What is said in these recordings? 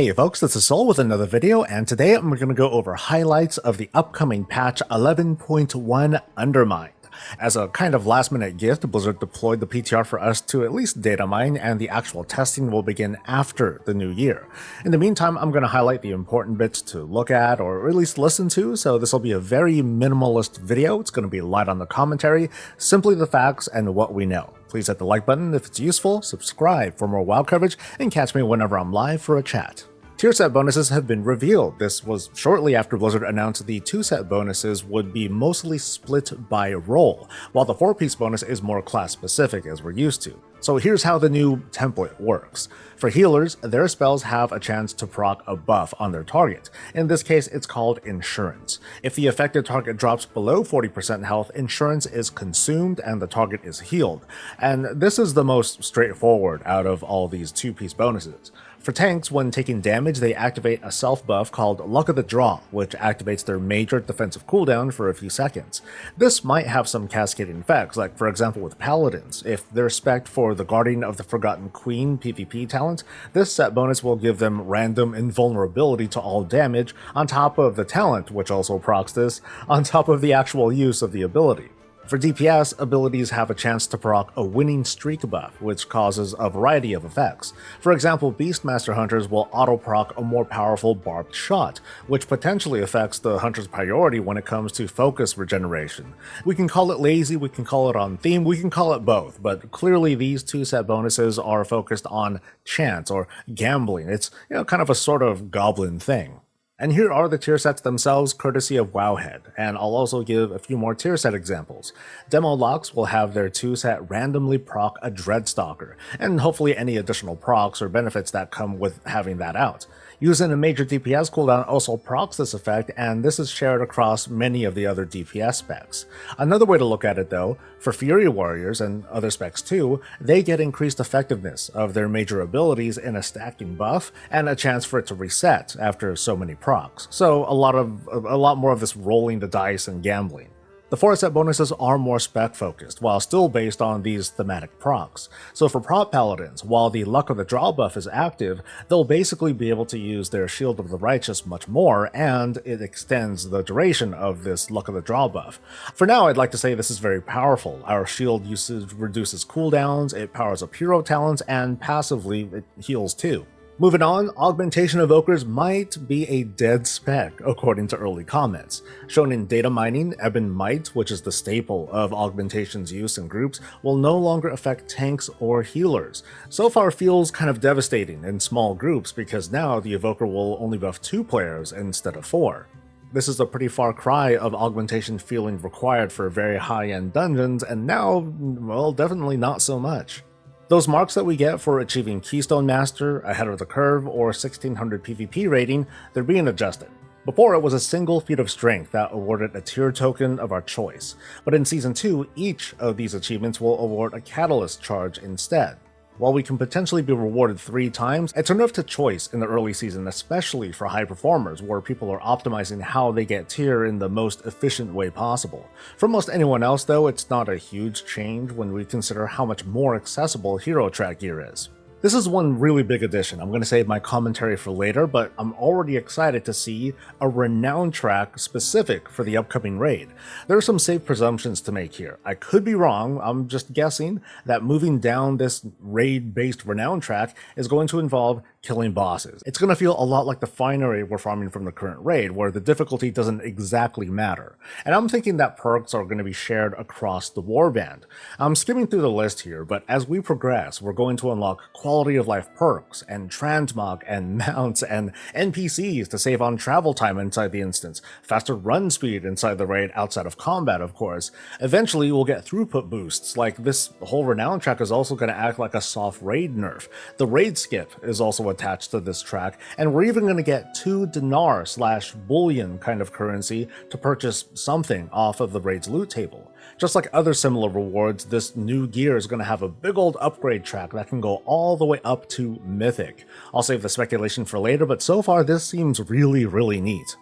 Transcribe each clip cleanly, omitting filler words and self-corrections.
Hey folks, this is Soul with another video, and today I'm going to go over highlights of the upcoming patch 11.1 Undermined. As a kind of last-minute gift, Blizzard deployed the PTR for us to at least data mine, and the actual testing will begin after the new year. In the meantime, I'm going to highlight the important bits to look at, or at least listen to, so this will be a very minimalist video. It's going to be light on the commentary, simply the facts and what we know. Please hit the like button if it's useful, subscribe for more WoW coverage, and catch me whenever I'm live for a chat. Tier set bonuses have been revealed. This was shortly after Blizzard announced the 2-set bonuses would be mostly split by role, while the 4-piece bonus is more class specific as we're used to. So here's how the new template works. For healers, their spells have a chance to proc a buff on their target. In this case, it's called Insurance. If the affected target drops below 40% health, Insurance is consumed and the target is healed. And this is the most straightforward out of all these 2-piece bonuses. For tanks, when taking damage, they activate a self buff called Luck of the Draw, which activates their major defensive cooldown for a few seconds. This might have some cascading effects, like for example with paladins. If they're spec'd for the Guardian of the Forgotten Queen PvP talent, this set bonus will give them random invulnerability to all damage, on top of the talent, which also procs this, on top of the actual use of the ability. For DPS, abilities have a chance to proc a winning streak buff, which causes a variety of effects. For example, Beastmaster Hunters will auto-proc a more powerful barbed shot, which potentially affects the hunter's priority when it comes to focus regeneration. We can call it lazy, we can call it on theme, we can call it both, but clearly these 2-set bonuses are focused on chance or gambling. It's, kind of a sort of goblin thing. And here are the tier sets themselves, courtesy of Wowhead, and I'll also give a few more tier set examples. Demo locks will have their 2-set randomly proc a Dreadstalker, and hopefully any additional procs or benefits that come with having that out. Using a major DPS cooldown also procs this effect, and this is shared across many of the other DPS specs. Another way to look at it though, for Fury Warriors and other specs too, they get increased effectiveness of their major abilities in a stacking buff, and a chance for it to reset after so many procs. So a lot more of this rolling the dice and gambling. The 4-set bonuses are more spec-focused, while still based on these thematic procs. So for prop paladins, while the Luck of the Draw buff is active, they'll basically be able to use their Shield of the Righteous much more, and it extends the duration of this Luck of the Draw buff. For now, I'd like to say this is very powerful. Our shield usage reduces cooldowns, it powers up hero talents, and passively it heals too. Moving on, Augmentation Evokers might be a dead spec, according to early comments. Shown in Datamining, Ebon Might, which is the staple of Augmentation's use in groups, will no longer affect tanks or healers. So far feels kind of devastating in small groups, because now the Evoker will only buff 2 players instead of 4. This is a pretty far cry of Augmentation feeling required for very high-end dungeons, and now, well, definitely not so much. Those marks that we get for achieving Keystone Master, ahead of the curve, or 1600 PvP rating, they're being adjusted. Before, it was a single feat of strength that awarded a tier token of our choice, but in Season 2, each of these achievements will award a catalyst charge instead. While we can potentially be rewarded 3 times, it's enough to choice in the early season, especially for high performers, where people are optimizing how they get tier in the most efficient way possible. For most anyone else though, it's not a huge change when we consider how much more accessible hero track gear is. This is one really big addition. I'm going to save my commentary for later, but I'm already excited to see a renown track specific for the upcoming raid. There are some safe presumptions to make here. I could be wrong, I'm just guessing that moving down this raid-based renown track is going to involve killing bosses. It's going to feel a lot like the finery we're farming from the current raid, where the difficulty doesn't exactly matter. And I'm thinking that perks are going to be shared across the Warband. I'm skimming through the list here, but as we progress, we're going to unlock quality of life perks, and transmog, and mounts, and NPCs to save on travel time inside the instance, faster run speed inside the raid outside of combat, of course. Eventually, we'll get throughput boosts, like this whole renown track is also going to act like a soft raid nerf. The raid skip is also attached to this track, and we're even going to get 2 dinar/bullion kind of currency to purchase something off of the raid's loot table. Just like other similar rewards, this new gear is going to have a big old upgrade track that can go all the way up to Mythic. I'll save the speculation for later, but so far this seems really neat.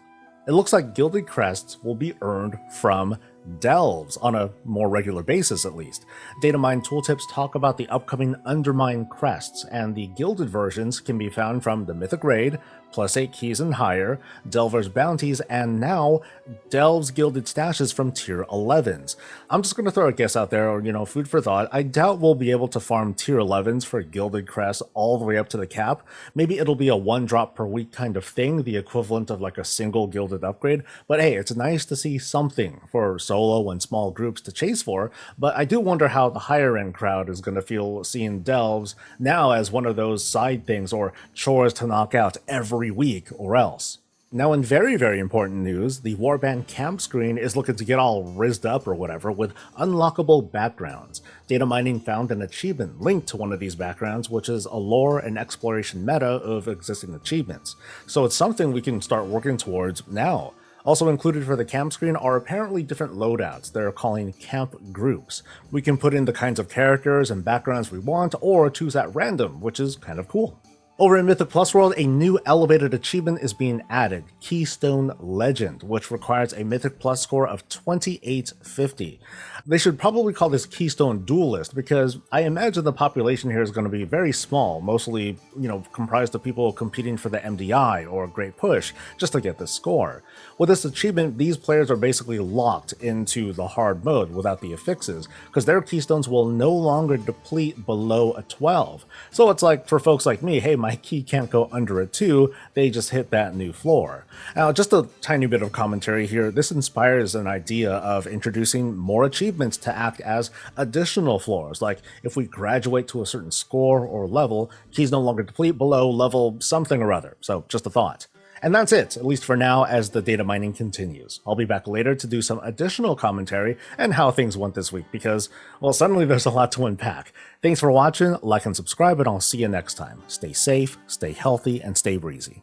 It looks like gilded crests will be earned from delves on a more regular basis at least. Datamining tooltips talk about the upcoming Undermined crests, and the gilded versions can be found from the Mythic Raid, +8 keys and higher, Delver's bounties, and now Delves gilded stashes from tier 11s. I'm just going to throw a guess out there, or food for thought. I doubt we'll be able to farm tier 11s for gilded crests all the way up to the cap. Maybe it'll be a 1 drop per week kind of thing, the equivalent of like a single gilded upgrade, but hey, it's nice to see something for solo and small groups to chase for. But I do wonder how the higher end crowd is going to feel seeing delves now as one of those side things or chores to knock out every week or else. Now, in very, very important news, the Warband camp screen is looking to get all rizzed up or whatever with unlockable backgrounds. Datamining found an achievement linked to one of these backgrounds, which is a lore and exploration meta of existing achievements. So it's something we can start working towards now. Also included for the camp screen are apparently different loadouts they're calling camp groups. We can put in the kinds of characters and backgrounds we want, or choose at random, which is kind of cool. Over in Mythic Plus World, a new elevated achievement is being added, Keystone Legend, which requires a Mythic Plus score of 2850. They should probably call this Keystone Duelist, because I imagine the population here is going to be very small, mostly, comprised of people competing for the MDI or Great Push, just to get this score. With this achievement, these players are basically locked into the hard mode without the affixes, because their keystones will no longer deplete below a 12. So it's like, for folks like me, hey, my key can't go under a 2, they just hit that new floor. Now, just a tiny bit of commentary here, this inspires an idea of introducing more achievements to act as additional floors, like if we graduate to a certain score or level, keys no longer deplete below level something or other. So just a thought. And that's it, at least for now, as the data mining continues. I'll be back later to do some additional commentary and how things went this week, because, well, suddenly there's a lot to unpack. Thanks for watching, like and subscribe, and I'll see you next time. Stay safe, stay healthy, and stay breezy.